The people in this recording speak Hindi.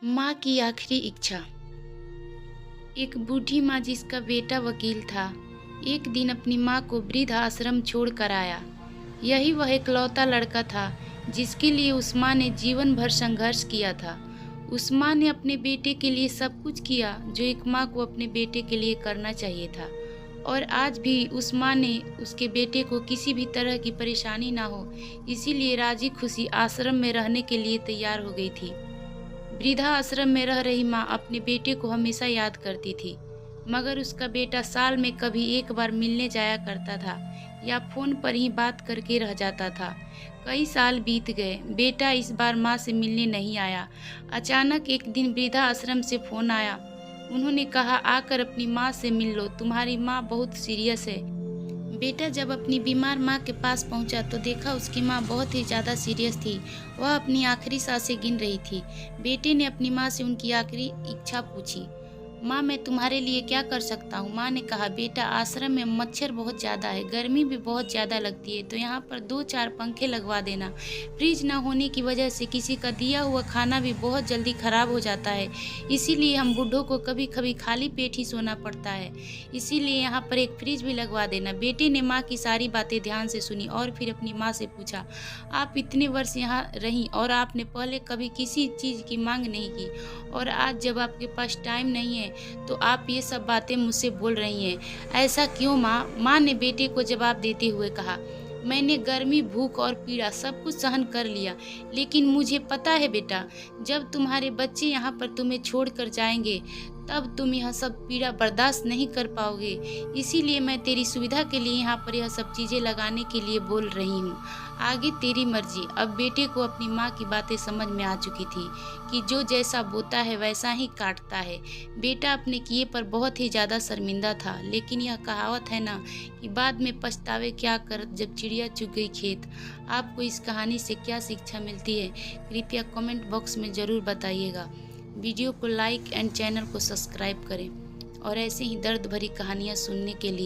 माँ की आखिरी इच्छा। एक बूढ़ी माँ जिसका बेटा वकील था, एक दिन अपनी माँ को वृद्ध आश्रम छोड़ कर आया। यही वह इकलौता लड़का था जिसके लिए उस माँ ने जीवन भर संघर्ष किया था। उस माँ ने अपने बेटे के लिए सब कुछ किया जो एक माँ को अपने बेटे के लिए करना चाहिए था। और आज भी उस माँ ने उसके बेटे को किसी भी तरह की परेशानी ना हो, इसीलिए राजी खुशी आश्रम में रहने के लिए तैयार हो गई थी। वृद्धा आश्रम में रह रही माँ अपने बेटे को हमेशा याद करती थी, मगर उसका बेटा साल में कभी एक बार मिलने जाया करता था या फोन पर ही बात करके रह जाता था। कई साल बीत गए, बेटा इस बार माँ से मिलने नहीं आया। अचानक एक दिन वृद्धा आश्रम से फोन आया। उन्होंने कहा, आकर अपनी माँ से मिल लो, तुम्हारी माँ बहुत सीरियस है। बेटा जब अपनी बीमार माँ के पास पहुंचा तो देखा उसकी माँ बहुत ही ज़्यादा सीरियस थी। वह अपनी आखिरी सांसें गिन रही थी। बेटे ने अपनी माँ से उनकी आखिरी इच्छा पूछी। माँ, मैं तुम्हारे लिए क्या कर सकता हूँ? माँ ने कहा, बेटा आश्रम में मच्छर बहुत ज़्यादा है, गर्मी भी बहुत ज़्यादा लगती है, तो यहाँ पर 2-4 पंखे लगवा देना। फ्रिज ना होने की वजह से किसी का दिया हुआ खाना भी बहुत जल्दी ख़राब हो जाता है, इसीलिए हम बूढ़ों को कभी कभी खाली पेट ही सोना पड़ता है, इसीलिए यहाँ पर एक फ्रिज भी लगवा देना। बेटे ने माँ की सारी बातें ध्यान से सुनी और फिर अपनी माँ से पूछा, आप इतने वर्ष यहाँ रहीं और आपने पहले कभी किसी चीज़ की मांग नहीं की, और आज जब आपके पास टाइम नहीं है तो आप ये सब बातें मुझसे बोल रही हैं, ऐसा क्यों माँ? माँ ने बेटे को जवाब देते हुए कहा, मैंने गर्मी, भूख और पीड़ा सब कुछ सहन कर लिया, लेकिन मुझे पता है बेटा, जब तुम्हारे बच्चे यहाँ पर तुम्हें छोड़ कर जाएंगे तब तुम यह सब पीड़ा बर्दाश्त नहीं कर पाओगे, इसीलिए मैं तेरी सुविधा के लिए यहाँ पर यह सब चीज़ें लगाने के लिए बोल रही हूँ। आगे तेरी मर्जी। अब बेटे को अपनी माँ की बातें समझ में आ चुकी थी कि जो जैसा बोता है वैसा ही काटता है। बेटा अपने किए पर बहुत ही ज़्यादा शर्मिंदा था, लेकिन यह कहावत है ना कि बाद में पछतावे क्या कर जब चिड़िया चुग गई खेत। आपको इस कहानी से क्या शिक्षा मिलती है, कृपया कमेंट बॉक्स में ज़रूर बताइएगा। वीडियो को लाइक एंड चैनल को सब्सक्राइब करें और ऐसे ही दर्द भरी कहानियाँ सुनने के लिए।